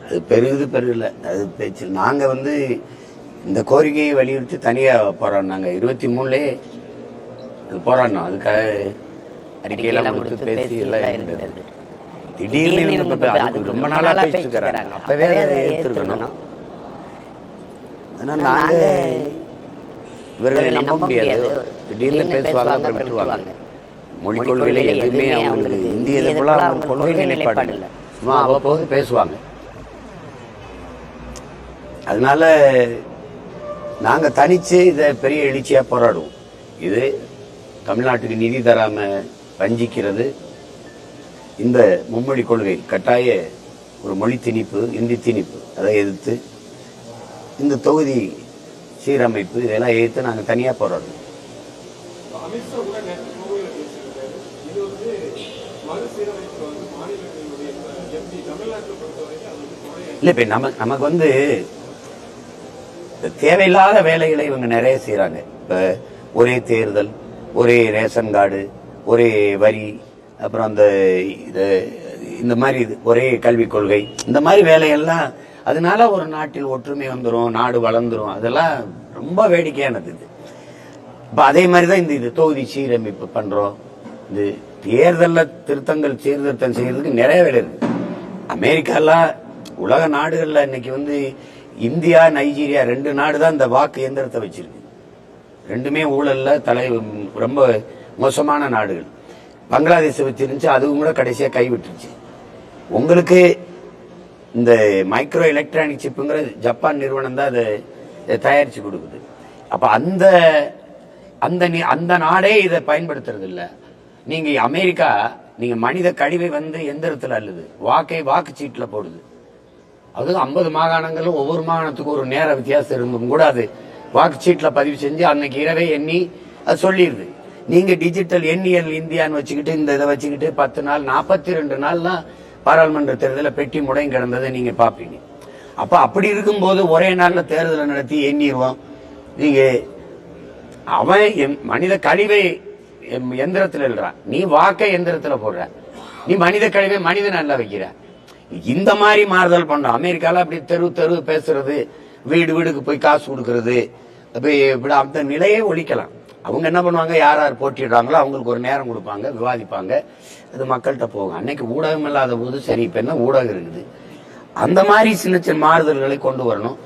அது பெருகல அது பேச்சு. நாங்க இந்த கோரிக்கையை வலியுறுத்தி தனியா போராடினோம். நாங்க 23லயே போராடினோம். அதுக்காக அறிக்கையெல்லாம் கொடுத்து பேசி எல்லாம் இருந்தது. திடீர்னு ரொம்ப நாளா பேசிட்டு இருக்கிறாங்க. அப்பவே அதை ஏற்றுக்கணும். ஆனா நாங்க இவர்களை நம்ப முடியாது. திடீர்னு பேசுவாங்க, அப்புறம் விட்டுருவாங்க. மொழி கொள்கையில எதுவுமே அவங்களுக்கு இந்திய போல அவங்க கொள்கை நிலைப்பாடு இல்லை. சும்மா அவ்வப்போது பேசுவாங்க. அதனால நாங்க தனிச்சு இதை பெரிய எழுச்சியா போராடுவோம். இது தமிழ்நாட்டுக்கு நிதி தராம வஞ்சிக்கிறது, இந்த மும்மொழி கொள்கை கட்டாய ஒரு மொழி திணிப்பு, இந்தி திணிப்பு, அதை எதிர்த்து இந்த தொகுதி சீரமைப்பு இதெல்லாம் எதிர்த்து நாங்கள் தனியாக போராடுவோம். இல்லை, இப்போ நமக்கு தேவையில்லாத வேலைகளை இவங்க நிறைய செய்யறாங்க. இப்ப ஒரே தேர்தல், ஒரே ரேஷன் கார்டு, ஒரே வரி, அப்புறம் இந்த மாதிரி ஒரே கல்விக் கொள்கை, இந்த மாதிரி வேலையெல்லாம். அதனால ஒரு நாட்டில் ஒற்றுமை வந்துடும், நாடு வளர்ந்துரும். அதெல்லாம் ரொம்ப வேடிக்கையானது. இப்ப அதே மாதிரிதான் இது தொகுதி சீரமைப்பு பண்றோம். இந்த தேர்தலில் சீர்திருத்தம் செய்யறதுக்கு நிறைய வேலை இருக்கு. அமெரிக்காலாம் உலக நாடுகள்ல இன்னைக்கு இந்தியா, நைஜீரியா 2 நாடு தான் இந்த வாக்கு இயந்திரத்தை வச்சிருக்கு. ரெண்டுமே ஊழல்ல ரொம்ப மோசமான நாடுகள். பங்களாதேஷ் வச்சிருந்துச்சு, அதுவும் கூட கடைசியா கைவிட்டுருச்சு. உங்களுக்கு இந்த மைக்ரோ எலக்ட்ரானிக் சிப்புங்கிற ஜப்பான் நிறுவனம் தான் அதை தயாரிச்சு கொடுக்குது. அப்ப அந்த நாடே இதை பயன்படுத்துறது இல்ல. நீங்க அமெரிக்கா, நீங்க மனித கழிவை எந்திரத்துல அல்லது வாக்குச்சீட்டுல போடுது. அது 50 மாகாணங்களும் ஒவ்வொரு மாகாணத்துக்கும் ஒரு நேர வித்தியாசம் இருந்தும் கூட அது வாக்குச்சீட்டுல பதிவு செஞ்சு அன்னைக்கு இரவே எண்ணி அது சொல்லிடுது. நீங்க டிஜிட்டல் எண்ணியல் இந்தியான்னு வச்சுக்கிட்டு இந்த இதை வச்சுக்கிட்டு 10 நாள் 42 நாள் தான் பாராளுமன்ற தேர்தலில் பெட்டி முடங்கி கிடந்ததை நீங்க பாப்பீங்க. அப்ப அப்படி இருக்கும்போது ஒரே நாள்ல தேர்தலை நடத்தி எண்ணிடுவோம். நீங்க அவன் மனித கழிவை எந்திரத்துல எழுறான், நீ வாக்கை எந்திரத்துல போடுற. நீ மனித கழிவை மனித நல்ல வைக்கிற. இந்த மாதிரி மாறுதல் பண்றோம். அமெரிக்கால அப்படி தெரு பேசுறது, வீடுக்கு போய் காசு கொடுக்கறது, அந்த நிலையை ஒழிக்கலாம். அவங்க என்ன பண்ணுவாங்க, யார் போட்டிடுறாங்களோ அவங்களுக்கு ஒரு நேரம் கொடுப்பாங்க, விவாதிப்பாங்க, அது மக்கள்கிட்ட போகும். அன்னைக்கு ஊடகம் இல்லாத போது சரி, இப்ப என்ன ஊடகம் இருக்குது. அந்த மாதிரி சின்ன மாறுதல்களை கொண்டு வரணும்.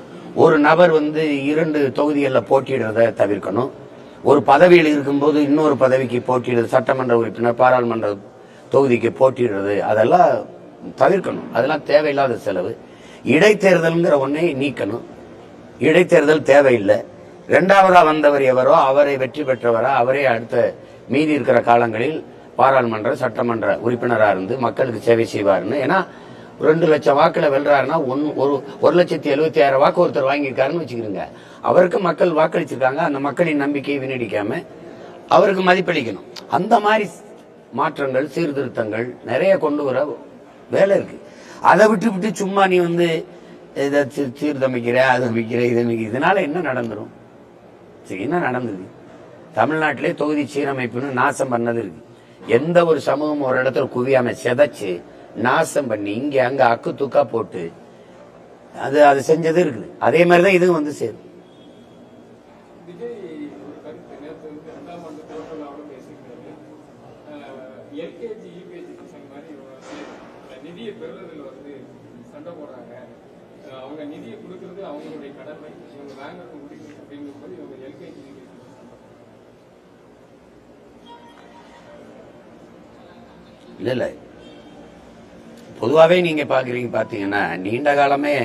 ஒரு நபர் 2 தொகுதிகளில் போட்டியிடுறத தவிர்க்கணும். ஒரு பதவியில் இருக்கும்போது இன்னொரு பதவிக்கு போட்டியிடுறது, சட்டமன்ற உறுப்பினர், பாராளுமன்ற தொகுதிக்கு போட்டியிடுறது, அதெல்லாம் தவிர்க்கணும். அதெல்லாம் தேவையில்லாத செலவு. இடைத்தேர்தல்ங்கிற ஒன்றை நீக்கணும். இடைத்தேர்தல் தேவையில்லை. 2ஆவதா வந்தவர் எவரோ அவரை வெற்றி பெற்றவரா அவரே அடுத்த மீதி இருக்கிற காலங்களில் பாராளுமன்ற சட்டமன்ற உறுப்பினராக இருந்து மக்களுக்கு சேவை செய்வாருன்னு. ஏன்னா 2 லட்சம் வாக்குல வெல்றாருன்னா 1,76,000 வாக்கு ஒருத்தர் வாங்கியிருக்காருன்னு வச்சுக்கிறீங்க. அவருக்கு மக்கள் வாக்களிச்சிருக்காங்க. அந்த மக்களின் நம்பிக்கையை வீணடிக்காம அவருக்கு மதிப்பளிக்கணும். அந்த மாதிரி மாற்றங்கள், சீர்திருத்தங்கள் நிறைய கொண்டு வர வேலை இருக்கு. அதை விட்டு சும்மா நீ இதை சீர்தமைக்கிற, அதை வைக்கிற, இதை வைக்கிற, இதனால என்ன நடந்துரும்? என்ன நடந்தது? தமிழ்நாட்டிலே தொகுதி சீரமைப்புன்னு நாசம் பண்ணது இருக்கு. எந்த ஒரு சமூகம் ஒரு இடத்துல குவியாம செதைச்சு நாசம் பண்ணி இங்க அங்க அக்கு துக்கா போட்டு அது செஞ்சது இருக்குது. அதே மாதிரிதான் இதுவும் சேரும். சண்டை போடுறாங்க. அவங்க நிதியை கொடுக்கறது அவங்களுடைய கடமை, இவங்க வாங்கறது முடியும் அப்படிங்கும்போது இவங்க எல்கேஜி இல்ல பொதுவாகவே நீங்க பாத்தீங்கன்னா நீண்ட காலமே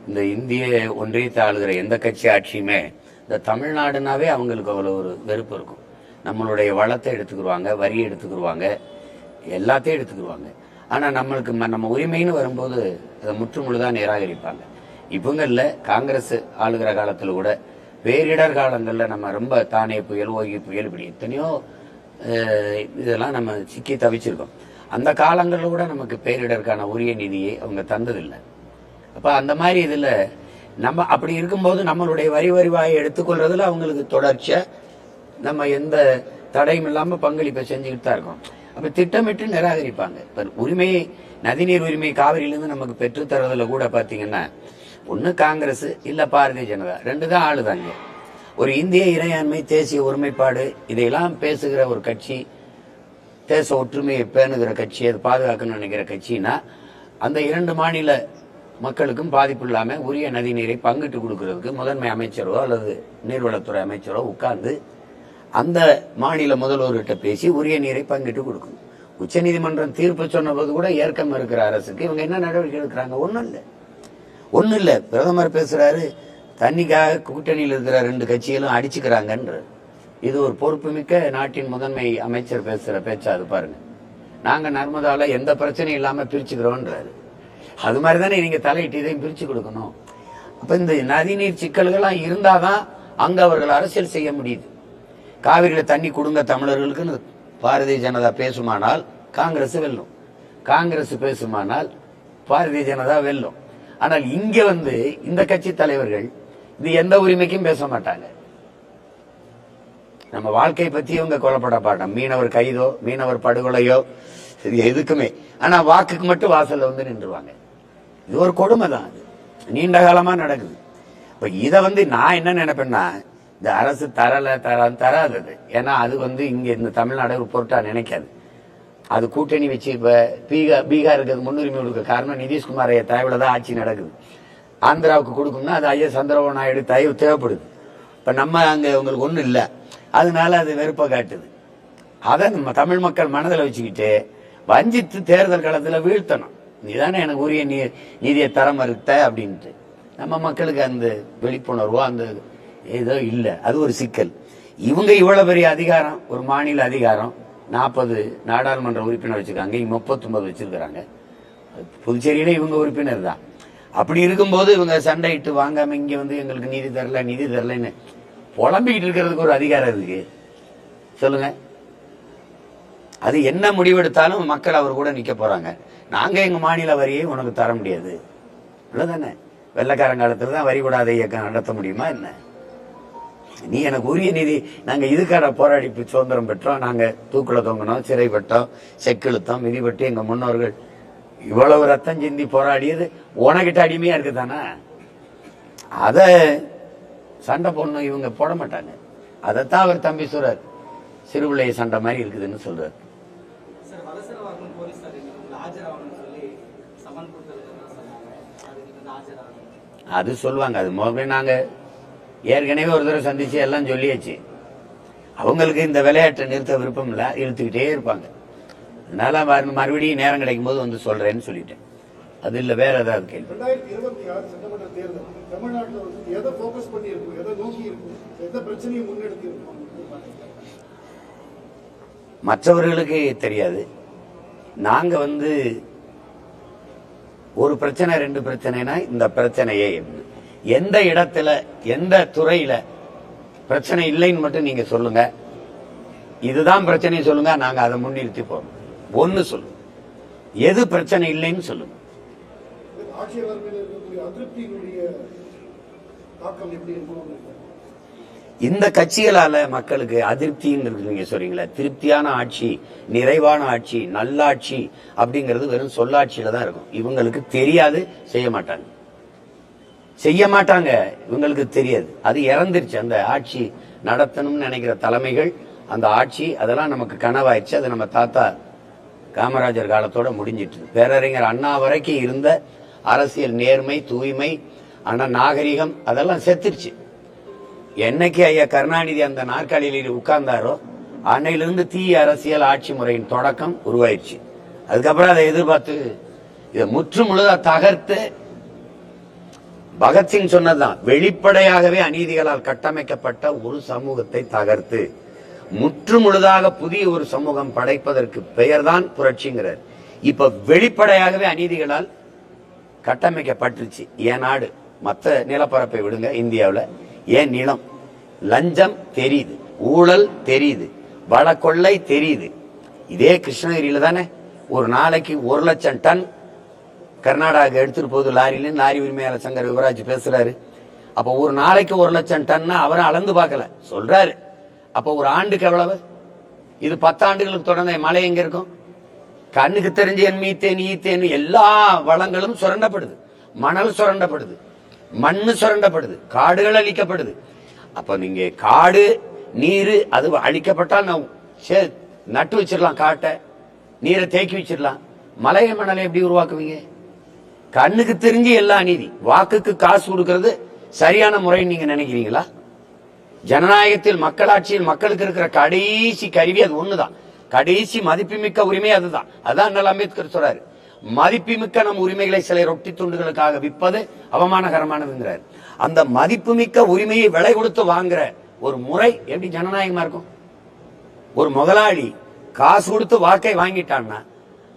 இந்த இந்திய ஒன்றியத்தை ஆளுகிற எந்த கட்சி ஆட்சியுமே இந்த தமிழ்நாடுனாவே அவங்களுக்கு அவ்வளவு ஒரு வெறுப்பு இருக்கும். நம்மளுடைய வளத்தை எடுத்துக்கிடுவாங்க, வரியை எடுத்துக்கிடுவாங்க, எல்லாத்தையும் எடுத்துக்கிடுவாங்க. ஆனா நம்ம உரிமைன்னு வரும்போது அதை முற்றுமுழுதான் நிராகரிப்பாங்க. இவங்க இல்ல, காங்கிரஸ் ஆளுகிற காலத்துல கூட பேரிடர் காலங்கள்ல நம்ம ரொம்ப தானே புயல், ஓகி புயல், இப்படி எத்தனையோ இதெல்லாம் நம்ம சிக்கி தவிச்சிருக்கோம். அந்த காலங்களில் கூட நமக்கு பேரிடருக்கான உரிய நிதியை அவங்க தந்ததில்லை. அப்ப அந்த மாதிரி இதுல நம்ம அப்படி இருக்கும்போது நம்மளுடைய வரி வருவாயை எடுத்துக்கொள்றதுல அவங்களுக்கு தொடர்ச்சியா நம்ம எந்த தடையும் இல்லாம பங்களிப்பை செஞ்சுக்கிட்டு தான் இருக்கோம். அப்ப திட்டமிட்டு நிராகரிப்பாங்க. இப்ப உரிமையை, நதிநீர் உரிமை காவிரியிலிருந்து நமக்கு பெற்றுத்தரதுல கூட பாத்தீங்கன்னா ஒண்ணு காங்கிரஸ் இல்ல பாரதிய ஜனதா, ரெண்டு தான் ஆளுதாங்க. ஒரு இந்திய இறையாண்மை, தேசிய ஒருமைப்பாடு இதையெல்லாம் பேசுகிற ஒரு கட்சி, தேச ஒற்றுமையை பேணுகிற கட்சி, அது பாதுகாக்கணும்னு நினைக்கிற கட்சின்னா அந்த இரண்டு மாநில மக்களுக்கும் பாதிப்பு இல்லாம உரிய நதி நீரை பங்கிட்டு கொடுக்கறதுக்கு முதன்மை அமைச்சரோ அல்லது நீர்வளத்துறை அமைச்சரோ உட்கார்ந்து அந்த மாநில முதல்வர்கிட்ட பேசி உரிய நீரை பங்கிட்டு கொடுக்கணும். உச்சநீதிமன்றம் தீர்ப்பு சொன்ன போது கூட ஏற்க மறுக்கிற அரசுக்கு இவங்க என்ன நடவடிக்கை எடுக்கிறாங்க? ஒண்ணும் இல்ல. பிரதமர் பேசுறாரு, தண்ணிக்காக கூட்டணியில் இருக்கிற ரெண்டு கட்சிகளும் அடிச்சுக்கிறாங்கன்ற. இது ஒரு பொறுப்புமிக்க நாட்டின் முதன்மை அமைச்சர் பேசுற பேச்சா? அது பாருங்க. நாங்க நர்மதால எந்த பிரச்சனையும் இல்லாம பிரிச்சுக்கிறோம்ன்றாரு. அது மாதிரிதானே நீங்க தலையிட்டு இதையும் பிரிச்சு கொடுக்கணும். அப்ப இந்த நதிநீர் சிக்கல்கள்லாம் இருந்தாதான் அங்க அவர்கள் அரசியல் செய்ய முடியுது. காவிரியில தண்ணி கொடுங்க தமிழர்களுக்குன்னு பாரதிய ஜனதா பேசுமானால் காங்கிரஸ் வெல்லும், காங்கிரஸ் பேசுமானால் பாரதிய ஜனதா வெல்லும். ஆனால் இங்க இந்த கட்சி தலைவர்கள் இது எந்த உரிமைக்கும் பேச மாட்டாங்க. நம்ம வாழ்க்கை பத்தி இவங்க கொல்லப்பட மாட்டோம், மீனவர் கைதோ மீனவர் படுகொலையோ எதுக்குமே. ஆனா வாக்குக்கு மட்டும் வாசல்ல நின்றுவாங்க. இது ஒரு கொடுமை தான், அது நீண்ட காலமா நடக்குது. இப்ப இத நான் என்ன நினைப்பேன்னா, இந்த அரசு தராதது. ஏன்னா அது இங்க இந்த தமிழ்நாடு ஒரு பொருட்டா நினைக்காது. அது கூட்டணி வச்சு இப்ப பீகாருக்கு முன்னுரிமை கொடுக்க காரணம் நிதிஷ்குமார் ஐயா தயவுல தான் ஆட்சி நடக்குது. ஆந்திராவுக்கு கொடுக்கும்னா அது ஐயா சந்திரபாபு நாயுடு தயவு தேவைப்படுது. இப்ப நம்ம அங்க உங்களுக்கு ஒண்ணும் இல்லை, அதனால அது வெறுப்ப காட்டுது. அதை நம்ம தமிழ் மக்கள் மனதில் வச்சுக்கிட்டு வஞ்சித்து தேர்தல் களத்துல வீழ்த்தணும். நீதானே எனக்கு உரிய நீதியை தர மறுத்த அப்படின்ட்டு நம்ம மக்களுக்கு அந்த விழிப்புணர்வோ அந்த ஏதோ இல்லை. அது ஒரு சிக்கல். இவங்க இவ்வளவு பெரிய அதிகாரம், ஒரு மாநில அதிகாரம், 40 நாடாளுமன்ற உறுப்பினர் வச்சிருக்காங்க, இங்க 39 வச்சிருக்கிறாங்க. புதுச்சேரியில இவங்க உறுப்பினர் தான். அப்படி இருக்கும்போது இவங்க சண்டையிட்டு வாங்காம இங்க எங்களுக்கு நீதி தரலன்னு புலம்பிக்கிட்டு இருக்கிறதுக்கு ஒரு அதிகாரம் இருக்கு சொல்லுங்க. அது என்ன முடிவெடுத்தாலும் மக்கள் அவர் கூட நிக்க போறாங்க. நாங்க எங்க மாநில வரியை உனக்கு தர முடியாது, இல்லதானே? வெள்ளக்காரங்காலத்துல தான் வரி விடாத இயக்கம் நடத்த முடியுமா என்ன? நீ எனக்கு உரிய நீதி, நாங்க இதுக்கான போராடி சுதந்திரம் பெற்றோம், நாங்க தூக்குல தொங்கினோம், சிறைப்பட்டோம், செக்கிழுத்தோம், மிதிப்பட்டு எங்க முன்னோர்கள் இவ்வளவு ரத்தம் சிந்தி போராடியது உனக்கிட்ட அடிமையா இருக்குதானா? அத சண்டை போடணும் இவங்க போட மாட்டாங்க. அதைத்தான் அவர் தம்பி சொல்றார், சிறுபிள்ளைய சண்டை மாதிரி இருக்குதுன்னு சொல்றாரு. அது சொல்லுவாங்க. அது முதல்ல நாங்க ஏற்கனவே ஒரு தடவை சந்திச்சு எல்லாம் சொல்லியாச்சு. அவங்களுக்கு இந்த விளையாட்டை நிறுத்த விருப்பம் இல்ல, இழுத்துக்கிட்டே இருப்பாங்க. அதனால மறுபடியும் நேரம் கிடைக்கும் போது சொல்றேன்னு சொல்லிட்டேன். அது இல்ல வேற ஏதாவது கேள்வி? 2026 சட்டமன்ற தேர்தல் தமிழ்நாட்டில் எதை போக்கஸ் பண்ணி இருக்கும், எதை நோக்கி இருக்கும், எந்த பிரச்சனையை முன்னெடுத்து இருக்கும்? மற்றவர்களுக்கு தெரியாது. நாங்க ஒரு பிரச்சனை 2 பிரச்சனைனா இந்த பிரச்சனையே எந்த இடத்துல எந்த துறையில பிரச்சனை இல்லைன்னு மட்டும் நீங்க சொல்லுங்க, இதுதான் பிரச்சனை சொல்லுங்க, நாங்க அதை முன்னிறுத்தி போறோம். ஒன்னு சொல்லுங்க, எது பிரச்சனை இல்லைன்னு சொல்லுங்க. இந்த கட்சிகளால மக்களுக்கு அதிருப்திங்கிறது நீங்க சொல்றீங்களா? திருப்தியான ஆட்சி, நிறைவான ஆட்சி, நல்லாட்சி அப்படிங்கிறது வெறும் சொல்லாட்சியில தான் இருக்கும். இவங்களுக்கு தெரியாது, செய்ய மாட்டாங்க. இவங்களுக்கு தெரியாது, அது இறந்துருச்சு. அந்த ஆட்சி நடத்தணும்னு நினைக்கிற தலைமைகள், அந்த ஆட்சி அதெல்லாம் நமக்கு கனவாயிடுச்சு. அது நம்ம தாத்தா காமராஜர் காலத்தோட முடிஞ்சிட்டு, பேரறிஞர் அண்ணா வரைக்கும் இருந்த அரசியல் நேர்மை, தூய்மை, ஆனா நாகரிகம் அதெல்லாம் செத்துருச்சு. என்னைக்கு ஐயா கருணாநிதி அந்த நாற்காலியில் உட்கார்ந்தாரோ அன்னையிலிருந்து தீய அரசியல் ஆட்சி முறையின் தொடக்கம் உருவாயிடுச்சு. அதுக்கப்புறம் அதை எதிர்பார்த்து இதை முற்று முழுதா தகர்த்து, பகத்சிங் சொன்னதுதான், வெளிப்படையாகவே அநீதிகளால் கட்டமைக்கப்பட்ட ஒரு சமூகத்தை தகர்த்து முற்று முழுதாக புதிய ஒரு சமூகம் படைப்பதற்கு பெயர்தான் புரட்சிங்கிறார். இப்ப வெளிப்படையாகவே அநீதிகளால் கட்டமைக்கப்பட்டுருச்சு. ஏன் நாடு, மற்ற நிலப்பரப்பை விடுங்க, இந்தியாவில் ஏன் நிலம், லஞ்சம் தெரியுது, ஊழல் தெரியுது, வள கொள்ளை தெரியுது. இதே கிருஷ்ணகிரியில தானே ஒரு நாளைக்கு 1 லட்சம் டன் கர்நாடகா எடுத்துட்டு போகுது லாரியில. லாரி உரிமையாளர் சங்கர் யுவராஜ் பேசுறாரு. அப்ப ஒரு நாளைக்கு 1 லட்சம் டன்னா அவரை அளந்து பார்க்கல சொல்றாரு. அப்ப ஒரு ஆண்டுக்கு எவ்வளவு? இது 10 ஆண்டுகளுக்கு தொடர்ந்த மழை எங்க இருக்கும்? கண்ணுக்கு தெரிஞ்ச மீத்தேன் ஈத்தேன் எல்லா வளங்களும் சுரண்டப்படுது, மணல் சுரண்டப்படுது, மண்ணு சுரண்டப்படுது, காடுகள் அழிக்கப்படுது. அப்ப நீங்க காடு நீர் அது அழிக்கப்பட்டால் நட்டு வச்சிடலாம், காட்டை நீரை தேக்கி வச்சிடலாம். மலையை மணலை எப்படி உருவாக்குவீங்க? கண்ணுக்கு தெரிஞ்சு எல்லா நீதி. வாக்குக்கு காசு கொடுக்கிறது சரியான முறைன்னு நீங்க நினைக்கிறீங்களா? ஜனநாயகத்தில் மக்களாட்சியில் மக்களுக்கு இருக்கிற கடைசி கருவி அது ஒண்ணுதான். கடைசி மதிப்புமிக்க உரிமை அதுதான். அதான் அண்ணல் அம்பேத்கர் சொல்றாரு, மதிப்புமிக்க நம் உரிமைகளை சில ரொட்டி துண்டுகளுக்காக விற்பது அவமானகரமானதுங்கிறார். அந்த மதிப்புமிக்க உரிமையை விலை கொடுத்து வாங்குற ஒரு முறை எப்படி ஜனநாயகமா இருக்கும்? ஒரு முதலாளி காசு கொடுத்து வாக்கை வாங்கிட்டான்னா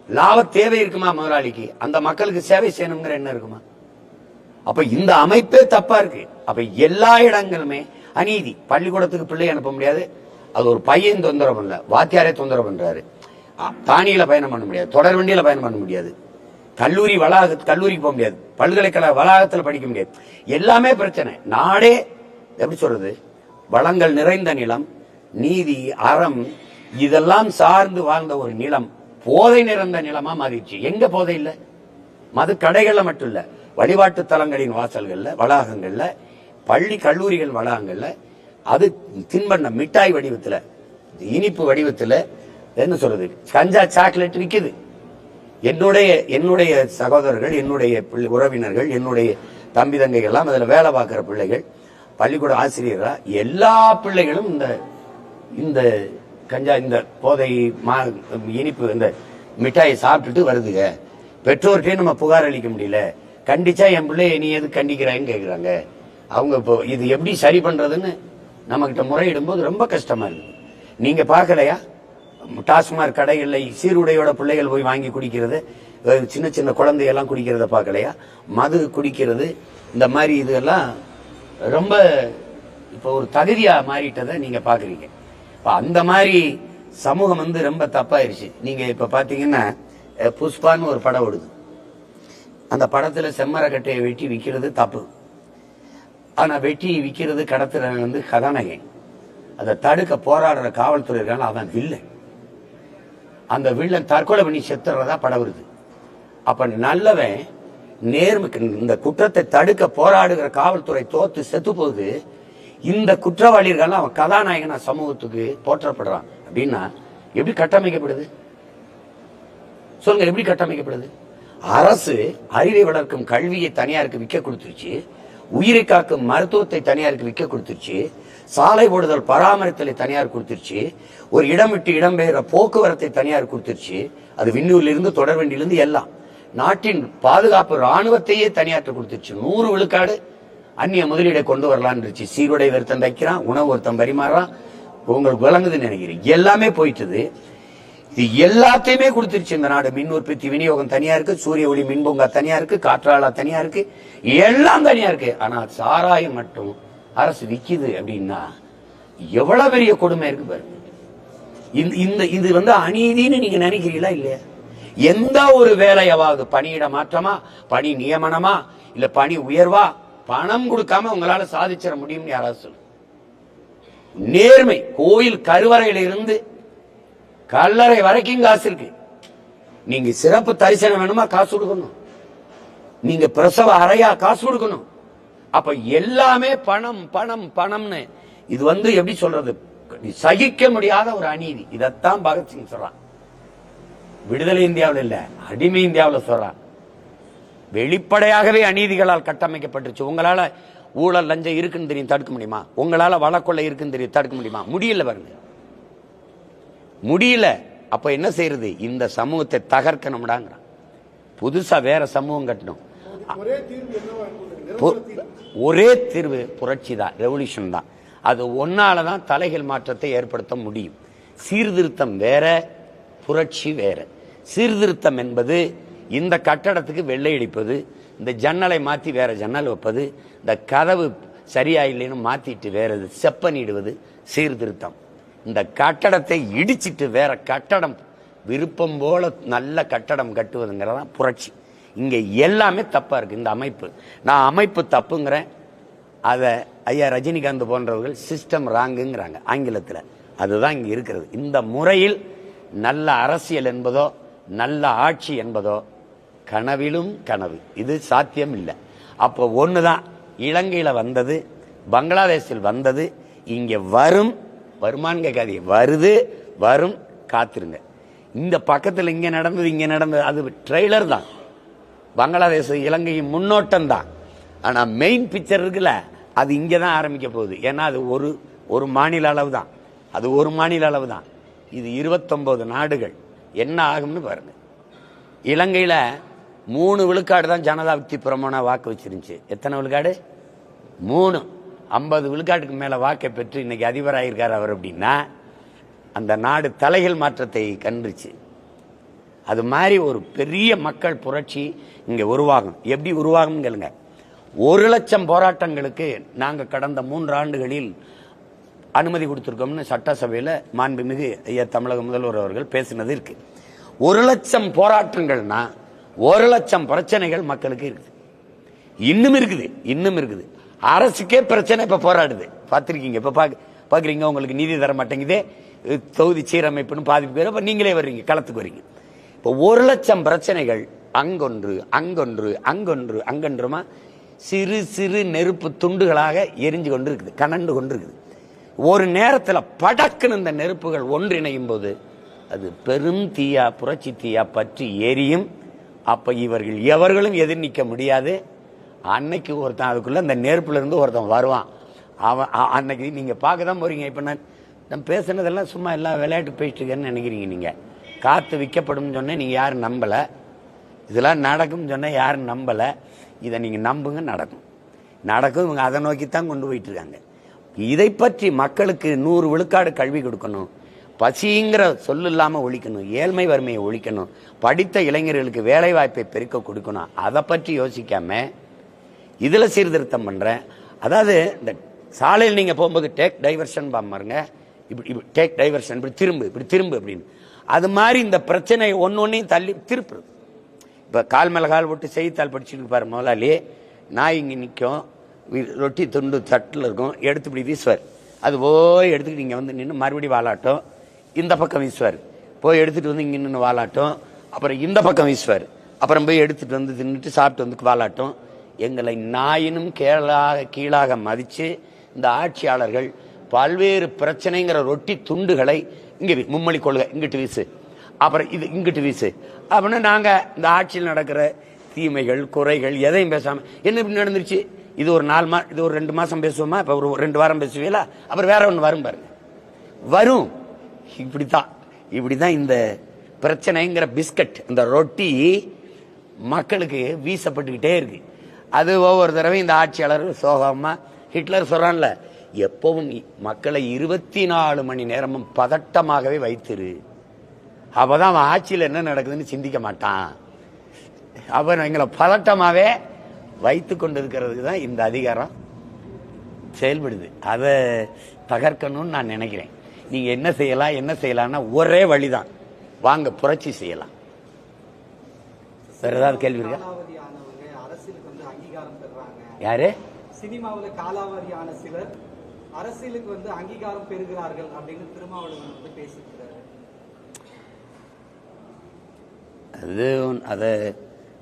லாப தேவை இருக்குமா முதலாளிக்கு? அந்த மக்களுக்கு சேவை செய்யணுங்கிற என்ன இருக்குமா? அப்ப இந்த அமைப்பே தப்பா இருக்கு. அப்ப எல்லா இடங்களுமே அநீதி. பள்ளிக்கூடத்துக்கு பிள்ளை அனுப்ப முடியாது, அது ஒரு பையன் தொந்தரவு பண்ணல, வாத்தியாரே தொந்தரவு பண்றாரு. தானியில பயணம் பண்ண முடியாது, தொடர் வண்டியில பயணம் பண்ண முடியாது, கல்லூரிக்கு போக முடியாது, பல்கலைக்கழக வளாகத்தில் படிக்க முடியாது. எல்லாமே பிரச்சனை. நாடே எப்படி சொல்றது, வளங்கள் நிறைந்த நிலம், நீதி அறம் இதெல்லாம் சார்ந்து வாழ்ந்த ஒரு நிலம் போதை நிறைந்த நிலமா மாறிடுச்சு. எங்க போதை இல்ல? மது கடைகள்ல மட்டும் இல்ல, வழிபாட்டு தலங்களின் வாசல்கள்ல, வளாகங்கள்ல, பள்ளி கல்லூரிகள் வளாகங்கள்ல, அது தின்பண்ட மிட்டாய் வடிவத்துல, இனிப்பு வடிவத்துல, என்ன சொல்றது, கஞ்சா சாக்லேட் விற்குது. என்னுடைய சகோதரர்கள், என்னுடைய உறவினர்கள், என்னுடைய தம்பி தங்கைகள் எல்லாம் அதுல வேலை பார்க்கிற பிள்ளைகள், பள்ளிக்கூட ஆசிரியர்களா எல்லா பிள்ளைகளும் இந்த கஞ்சா, இந்த போதை இனிப்பு, இந்த மிட்டாயை சாப்பிட்டுட்டு வருதுங்க. பெற்றோர்கிட்டே நம்ம புகார் அளிக்க முடியல. கண்டிச்சா என் பிள்ளைய நீ எது கண்டிக்கிறான்னு கேட்கிறாங்க. அவங்க இப்போ இது எப்படி சரி பண்றதுன்னு நம்ம கிட்ட முறையிடும் போது ரொம்ப கஷ்டமா இருக்கு. நீங்க பாக்கலையா, டாஸ்மாக் கடைகள்ல சீருடையோட பிள்ளைகள் போய் வாங்கி குடிக்கிறது, சின்ன சின்ன குழந்தையெல்லாம் குடிக்கிறத பாக்கலையா? மது குடிக்கிறது, இந்த மாதிரி இதெல்லாம் ரொம்ப இப்போ ஒரு தகுதியா மாறிட்டதை நீங்க பாக்குறீங்க. அந்த மாதிரி சமூகம் ரொம்ப தப்பாயிருச்சு. நீங்க இப்ப பாத்தீங்கன்னா புஷ்பான்னு ஒரு படம் ஓடுது. அந்த படத்துல செம்மரக்கட்டையை வெட்டி விற்கிறது தப்பு. ஆனா வெட்டி விற்கிறது கடத்துற கதாநாயகன். அதை தடுக்க போராடுற காவல்துறை இருக்காங்க, அவன் வில்லன். அந்த வில்லன் தற்கொலை பண்ணி செத்துறதா படம் வருது. அப்ப நல்லவன் நேர்மைக்கு இந்த குற்றத்தை தடுக்க போராடுகிற காவல்துறை தோத்து செத்து போகுது. இந்த குற்றவாளிகள் அவன் கதாநாயகனா சமூகத்துக்கு போற்றப்படுறான் அப்படின்னா எப்படி கட்டமைக்கப்படுது சொல்லுங்க? எப்படி கட்டமைக்கப்படுது? அரசு அறிவை வளர்க்கும் கல்வியை தனியாருக்கு விற்க கொடுத்துருச்சு, உயிரை காக்கும் மருத்துவத்தை தனியாருக்கு விற்க கொடுத்துருச்சு, சாலை ஓடுதல் பராமரித்தலை தனியார் கொடுத்துருச்சு, ஒரு இடம் விட்டு இடம்பெயர போக்குவரத்தை தனியார் கொடுத்துருச்சு. அது விண்ணூரிலிருந்து தொடர்வண்டியிலிருந்து எல்லாம். நாட்டின் பாதுகாப்பு ராணுவத்தையே தனியாற்ற கொடுத்துருச்சு. 100 விழுக்காடு அந்நிய முதலீடை கொண்டு வரலான்னு இருந்துச்சு. சீருடை ஒருத்தன் தைக்கிறான், உணவு ஒருத்தன் பரிமாறான். உங்களுக்கு விளங்குதுன்னு நினைக்கிறேன். எல்லாமே போயிட்டது. இது எல்லாத்தையுமே கொடுத்துருச்சு இந்த நாடு. மின் உற்பத்தி விநியோகம் தனியா இருக்கு, சூரிய ஒளி மின்பூங்கா தனியா இருக்கு, காற்றாலா தனியா இருக்கு, எல்லாம் தனியா இருக்கு. ஆனா சாராயம் மட்டும் அரசு விக்குது அப்படின்னா எவ்வளவு பெரிய கொடுமை இருக்கு பாருங்க. இது அநீதின்னு நீங்க நினைக்கிறீங்களா இல்லையா? எந்த ஒரு வேலையாவது பணியிட மாற்றமா, பணி நியமனமா, இல்ல பணி உயர்வா பணம் கொடுக்காம உங்களால சாதிச்சிட முடியும்னு யாராவது சொல்லு. நேர்மை. கோயில் கருவறையில இருந்து கல்லறை வரைக்கும் காசு இருக்கு. நீங்க சிறப்பு தரிசனம் வேணுமா காசு கொடுக்கணும், நீங்க பிரசவ அறையா காசு கொடுக்கணும். அப்ப எல்லாமே பணம் பணம் பணம்னு இது எப்படி சொல்றது, சகிக்க முடியாத ஒரு அநீதி. இதத்தான் பகத்சிங் சொல்றான். விடுதலை இந்தியாவில் இல்ல, அடிமை இந்தியாவில் சொல்றான். வெளிப்படையாகவே அநீதிகளால் கட்டமைக்கப்பட்டுருச்சு. உங்களால ஊழல் லஞ்சம் இருக்குன்னு தெரியும் தடுக்க முடியுமா? உங்களால வழக்கொள்ளை இருக்குன்னு தெரியும் தடுக்க முடியுமா? முடியல பாருங்க, முடியல. அப்ப என்ன செய்யறது? இந்த சமூகத்தை தகர்க்கணும்டாங்கிறான். புதுசா வேற சமூகம் கட்டணும். ஒரே தீர்வு புரட்சி தான், ரெவல்யூஷன் தான். அது ஒன்னாலதான் தலைகள் மாற்றத்தை ஏற்படுத்த முடியும். சீர்திருத்தம் வேற, புரட்சி வேற. சீர்திருத்தம் என்பது இந்த கட்டடத்துக்கு வெள்ளை அடிப்பது, இந்த ஜன்னலை மாத்தி வேற ஜன்னல் வைப்பது, இந்த கதவு சரியா இல்லைன்னு மாத்திட்டு வேற செப்பனிடுவது சீர்திருத்தம். இந்த கட்டடத்தை இடிச்சிட்டு வேற கட்டடம் விருப்பம் போல நல்ல கட்டடம் கட்டுவதுங்கிறதான் புரட்சி. இங்க எல்லாமே தப்பா இருக்கு இந்த அமைப்பு. நான் அமைப்பு தப்புங்கிறேன். அத ஐயா ரஜினிகாந்த் போன்றவர்கள் சிஸ்டம் ராங்குங்கிறாங்க ஆங்கிலத்தில். அதுதான் இங்க இருக்கிறது. இந்த முறையில் நல்ல அரசியல் என்பதோ நல்ல ஆட்சி என்பதோ கனவிலும் கனவு. இது சாத்தியம் இல்லை. அப்போ ஒண்ணுதான், இலங்கையில வந்தது, பங்களாதேஷில் வந்தது, இங்க வருமானு கேட்காதீங்க, வருது, வரும், காத்திருங்க. இந்த பக்கத்தில் இங்க நடந்தது அது ட்ரெய்லர் தான். பங்களாதேஷ் இலங்கையின் முன்னோட்டம் தான். ஆனா மெயின் பிக்சர் இருக்குல்ல, அது இங்கதான் ஆரம்பிக்க போகுது. ஏன்னா அது ஒரு மாநில அளவு தான். அது ஒரு மாநில அளவு தான். இது 29 நாடுகள். என்ன ஆகும்னு பாருங்க. இலங்கையில 3 விழுக்காடு தான் ஜனதா வித்தி பிரமாண வாக்கு வச்சிருந்துச்சு. எத்தனை விழுக்காடு? 3. 50 விழுக்காட்டுக்கு மேல வாக்கை பெற்று இன்னைக்கு அதிபராயிருக்கார் அவர். அப்படின்னா அந்த நாடு தலைகள் மாற்றத்தை கண்டுச்சு. அது மாதிரி ஒரு பெரிய மக்கள் புரட்சி இங்க உருவாகும். எப்படி உருவாகும் கேளுங்க. 1 லட்சம் போராட்டங்களுக்கு நாங்க கடந்த 3 ஆண்டுகளில் அனுமதி கொடுத்திருக்கோம்னு சட்டசபையில மாண்புமிகு ஐயா தமிழக முதல்வர் அவர்கள் பேசினது இருக்கு. 1 லட்சம் போராட்டங்கள்னா 1 லட்சம் பிரச்சனைகள் மக்களுக்கு இருக்குது. இன்னும் இருக்குது. அரசுக்கே பிரச்சனை இப்ப போராடுது. பார்த்திருக்கீங்க, இப்ப பாக்குறீங்க. உங்களுக்கு நீதி தர மாட்டேங்குது, தொகுதி சீரமைப்புன்னு பாதிப்பு பேர். அப்ப நீங்களே வர்றீங்க, களத்துக்கு வர்றீங்க. இப்போ 1 லட்சம் பிரச்சனைகள் அங்கொன்றுமா சிறு சிறு நெருப்பு துண்டுகளாக எரிஞ்சு கொண்டு இருக்குது, கனண்டு கொண்டு இருக்குது. ஒரு நேரத்தில் படக்குன்னு இந்த நெருப்புகள் ஒன்றிணையும் போது அது பெரும் தீயா, புரட்சி தீயா பற்றி எரியும். அப்ப இவர்கள் எவர்களும் எதிர் நிற்க முடியாது. அன்னைக்கு ஒருத்தன் அதுக்குள்ள இந்த நெருப்புல இருந்து ஒருத்தன் வருவான். அவன் அன்னைக்கு நீங்க பார்க்க தான் போறீங்க. இப்ப நான் பேசுனதெல்லாம் சும்மா எல்லாம் விளையாட்டு பேசிட்டுக்கன்னு நினைக்கிறீங்க. நீங்க காத்து விற்கப்படும் சொன்ன நீங்க யாரும் நம்பல. இதெல்லாம் நடக்கும் சொன்ன யாரும் நம்பல. இதை நீங்க நம்புங்க, நடக்கும். இவங்க அதை நோக்கித்தான் கொண்டு போயிட்டு இருக்காங்க. இதை பற்றி மக்களுக்கு 100 விழுக்காடு கல்வி கொடுக்கணும், பசிங்கிற சொல்லு இல்லாம ஒழிக்கணும், ஏழ்மை வறுமையை ஒழிக்கணும், படித்த இளைஞர்களுக்கு வேலை வாய்ப்பை பெருக்க கொடுக்கணும். அதை பற்றி யோசிக்காம இதுல சீர்திருத்தம் பண்றேன். அதாவது இந்த சாலையில் நீங்க போகும்போது டேக் டைவர்ஷன் பாருங்க, இப்படி டேக் டைவர்ஷன், இப்படி திரும்பு அப்படின்னு. அது மாதிரி இந்த பிரச்சனை ஒன்னொன்னையும் தள்ளி திருப்புறது. இப்ப கால் மேல கால் போட்டு செய்தித்தாள் படிச்சுட்டு பாரு முதலாளி. நாய் இங்க நிற்கும், ரொட்டி துண்டு தட்டில் இருக்கும், எடுத்து இப்படி வீசுவார். அது போய் எடுத்துக்கிட்டு இங்க வந்து நின்று மறுபடியும் வாலாட்டம், இந்த பக்கம் வீசுவார். போய் எடுத்துட்டு வந்து இங்க நின்று வாலாட்டம், அப்புறம் இந்த பக்கம் வீசுவார். அப்புறம் போய் எடுத்துட்டு வந்து தின்னுட்டு சாப்பிட்டு வந்து வாலாட்டம். எங்களை நாயினும் கீழாக மதிச்சு இந்த ஆட்சியாளர்கள் பல்வேறு பிரச்சனைங்கிற ரொட்டி துண்டுகளை இங்க மும்மொழி கொள்கை இங்கிட்டு வீசு, அப்புறம் இது இங்கிட்டு வீசு அப்படின்னு நாங்க இந்த ஆட்சியில் நடக்கிற தீமைகள் குறைகள் எதையும் பேசாம என்ன இப்படி நடந்துருச்சு. இது ஒரு 4 மாசம், இது ஒரு 2 மாசம் பேசுவோமா, இப்ப ஒரு 2 வாரம் பேசுவீங்களா, அப்புறம் வேற ஒன்று வரும் பாருங்க, வரும். இப்படிதான் இந்த பிரச்சனைங்கிற பிஸ்கட், இந்த ரொட்டி மக்களுக்கு வீசப்பட்டுக்கிட்டே இருக்கு. அது ஒவ்வொரு தடவை இந்த ஆட்சியாளர்கள் சோகமா, ஹிட்லர் சொல்றான்ல, எப்பவும் மக்களை 24 மணி நேரமும் பதட்டமாகவே வைத்திரு, அப்பதான் அவன் ஆட்சியில் என்ன நடக்குதுன்னு சிந்திக்க மாட்டான். அவன் எங்களை பதட்டமாவே வைத்து கொண்டிருக்கிறதுக்கு தான் இந்த அதிகாரம் செயல்படுது. அதை தகர்க்கணும்னு நான் நினைக்கிறேன். நீங்க என்ன செய்யலாம்னா ஒரே வழிதான், வாங்க புரட்சி செய்யலாம். வேற ஏதாவது கேள்வி இருக்கா? யாரு? சினிமாவில் காலாவதியான சிலர் அரசியலுக்கு அங்கீகாரம் பெறுகிறார்கள் அப்படின்னு திருமாவளவன் பேசியிருக்கிறாரு. அத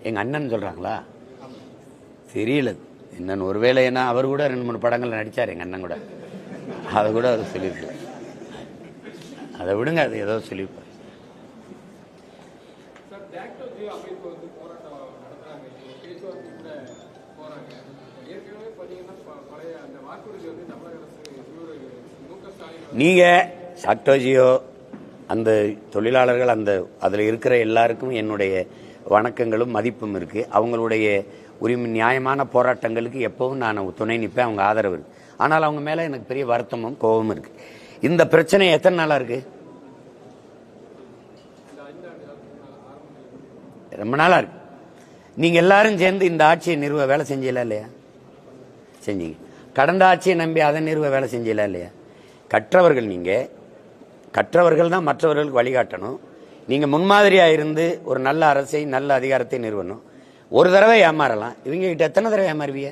எங்க அண்ணன் சொல்றாங்களா தெரியல என்னன்னு. ஒருவேளை என்ன அவர் கூட 2-3 படங்கள் நடிச்சார் எங்க அண்ணன் கூட, அதை கூட அவர் சொல்லியிருக்காரு. அதை விடுங்க, அது ஏதோ சொல்லியிருப்பார். நீங்க சாக்டோஜியோ அந்த தொழிலாளர்கள் அந்த அதுல இருக்கிற எல்லாருக்கும் என்னுடைய வணக்கங்களும் மதிப்பும் இருக்கு. அவங்களுடைய உரிமை நியாயமான போராட்டங்களுக்கு எப்பவும் நான் துணை நிற்பேன், அவங்க ஆதரவு இருக்கு. ஆனால் அவங்க மேல எனக்கு பெரிய வருத்தமும் கோபமும் இருக்கு. இந்த பிரச்சனை எத்தனை நாளா இருக்கு? ரொம்ப நாளா இருக்கு. நீங்க எல்லாரும் சேர்ந்து இந்த ஆட்சியை நிறுவ வேலை செஞ்சீங்களா இல்லையா? செஞ்சீங்க. கடந்த ஆட்சியை நம்பி அதை நிறுவ வேலை செஞ்சீங்களா இல்லையா? கற்றவர்கள், நீங்க கற்றவர்கள் தான் மற்றவர்களுக்கு வழிகாட்டணும். நீங்க முன்மாதிரியா இருந்து ஒரு நல்ல அரசை நல்ல அதிகாரத்தை நிறுவனம். ஒரு தடவை ஏமாறலாம், இவங்க கிட்ட எத்தனை தடவை ஏமாறுவீங்க?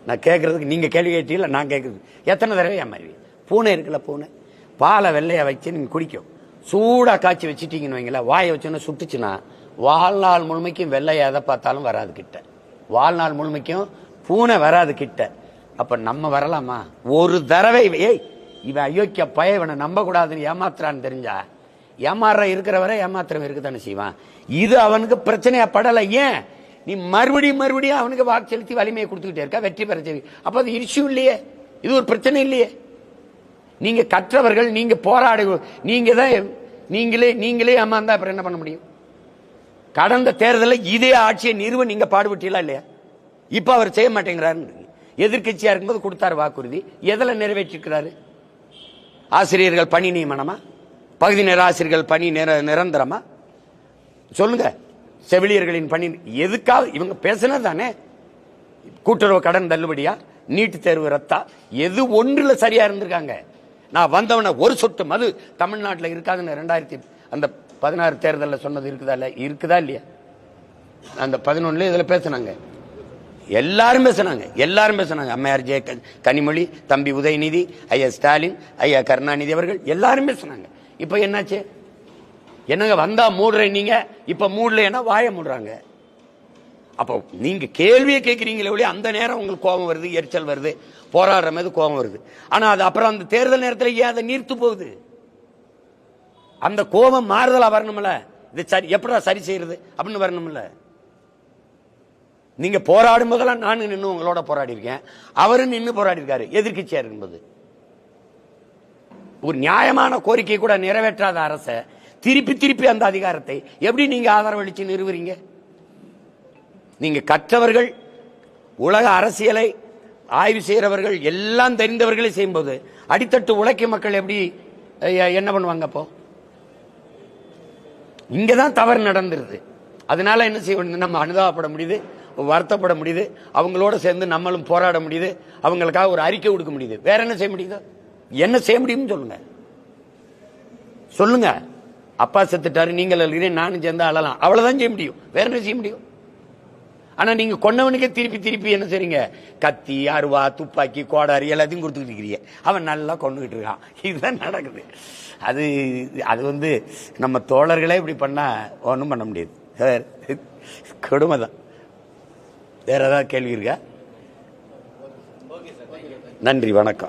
நான் கேட்கறதுக்கு நீங்க கேள்வி கேட்டீங்களா, நான் கேட்கறது எத்தனை தடவை ஏமாறுவீங்க? பூனை இருக்குல்ல, பூனை பாலை வெள்ளையா வச்சு நீங்க குடிக்கும். சூடா காய்ச்சி வச்சுட்டீங்கன்னு வைங்களேன், வாயை வச்சோன்னா சுட்டுச்சுன்னா வாழ்நாள் முழுமைக்கும் வெள்ளையா எதை பார்த்தாலும் வராது கிட்ட. வாழ்நாள் முழுமைக்கும் பூனை வராது கிட்ட. அப்ப நம்ம வரலாமா? ஒரு தடவை ஏய் இவன் அயோக்கிய பய, இவனை நம்ப கூடாதுன்னு ஏமாத்துறான்னு தெரிஞ்சா ஏமாற இருக்கிற வரை ஏமாத்திரம் இருக்குதானே செய்வான். இது அவனுக்கு பிரச்சனையா படலை. ஏன் நீ மறுபடியும் அவனுக்கு வாக்கு செலுத்தி வலிமையை கொடுத்துக்கிட்டே இருக்கா, வெற்றி பெற செய்வி. அப்ப அது இஷ்யூ இல்லையே, இது ஒரு பிரச்சனை இல்லையே. நீங்க கற்றவர்கள், நீங்க போராடு, நீங்க தான் நீங்களே ஏமாந்தா அப்புறம் என்ன பண்ண முடியும்? கடந்த தேர்தலில் இதே ஆட்சியை நிறுவ நீங்க பாடுபட்டீங்களா இல்லையா? இப்ப அவர் செய்ய மாட்டேங்கிறாரு. எதிர்கட்சியா இருக்கும்போது கொடுத்தாரு வாக்குறுதி, எதுல நிறைவேற்றிருக்கிறாரு? ஆசிரியர்கள் பணி நியமனமா? பகுதி நேர ஆசிரியர்கள் பணி நிரந்தரமா? சொல்லுங்க. செவிலியர்களின் பணி எதுக்காக இவங்க பேசினது தானே? கூட்டுறவு கடன் தள்ளுபடியா, நீட்டு தேர்வு ரத்தா, எது ஒன்றுல சரியா இருந்திருக்காங்க. நான் வந்தவன ஒரு சொட்டு மது தமிழ்நாட்டில் இருக்காதுன்னு 2016 தேர்தலில் சொன்னது இருக்குதா இல்லையா? அந்த 11 இதுல பேசினாங்க, எல்லாரும் பேசினாங்க. அம்மையார் ஜெய கனிமொழி, தம்பி உதயநிதி, ஐயா ஸ்டாலின், ஐயா கருணாநிதி அவர்கள் எல்லாரும் பேசினாங்க. இப்ப என்னாச்சு? என்னங்க வந்தா மூடுறேன் நீங்க, இப்ப மூடலன்னா வாய மூடுறாங்க. அப்போ நீங்க கேள்வியை கேட்கிறீங்களே ஒழிய அந்த நேரம் உங்களுக்கு கோபம் வருது, எரிச்சல் வருது, போராடுற மாதிரி கோபம் வருது. ஆனா அது அப்புறம் அந்த தேர்தல் நேரத்தில் ஏன் அதை நீர்த்து போகுது? அந்த கோபம் மாறுதலா வரணும்ல. இது சரி, எப்படா சரி செய்யறது அப்படின்னு வரணும்ல. நீங்க போராடும் போதெல்லாம் நான் நின்று உங்களோட போராடி இருக்கேன், அவரும் நின்று போராடி இருக்காரு எதிர்கட்சியா இருக்கும்போது. ஒரு நியாயமான கோரிக்கை கூட நிறைவேற்றாத அரசை திருப்பி அந்த அதிகாரத்தை எப்படி நீங்க ஆதரவளிச்சு நிறுவுறீங்க? நீங்க கற்றவர்கள், உலக அரசியலை ஆய்வு செய்யறவர்கள், எல்லாம் தெரிந்தவர்களே செய்யும்போது அடித்தட்டு உழைக்கும் மக்கள் எப்படி என்ன பண்ணுவாங்க? அப்போ இங்கதான் தவறு நடந்துருது. அதனால என்ன செய்ய வேண்டியது? நம்ம அனுதாபப்பட முடியுது, வருத்தப்பட முடியுது, அவங்களோட சேர்ந்து நம்மளும் போராட முடியுது, அவங்களுக்காக ஒரு அறிக்கை கொடுக்க முடியுது. வேற என்ன செய்ய முடியுது? என்ன செய்ய முடியும்னு சொல்லுங்க. அப்பா செத்துட்டாரு, நீங்கள் அழுகிறேன், நானும் சேர்ந்து அழலாம், அவ்வளவுதான் செய்ய முடியும். வேற என்ன செய்ய முடியும்? ஆனா நீங்க கொன்னவனுக்கே திருப்பி என்ன செய்றீங்க? கத்தி, அருவா, துப்பாக்கி, கோடாரி எல்லாத்தையும் கொடுத்துக்கிட்டு இருக்கிறீங்க. அவன் நல்லா கொண்டுகிட்டு இருக்கான். இதுதான் நடக்குது. அது நம்ம தோழர்களே இப்படி பண்ணா ஒன்றும் பண்ண முடியாது. கொடுமைதான். வேற ஏதாவது கேள்வி இருக்கா? நன்றி, வணக்கம்.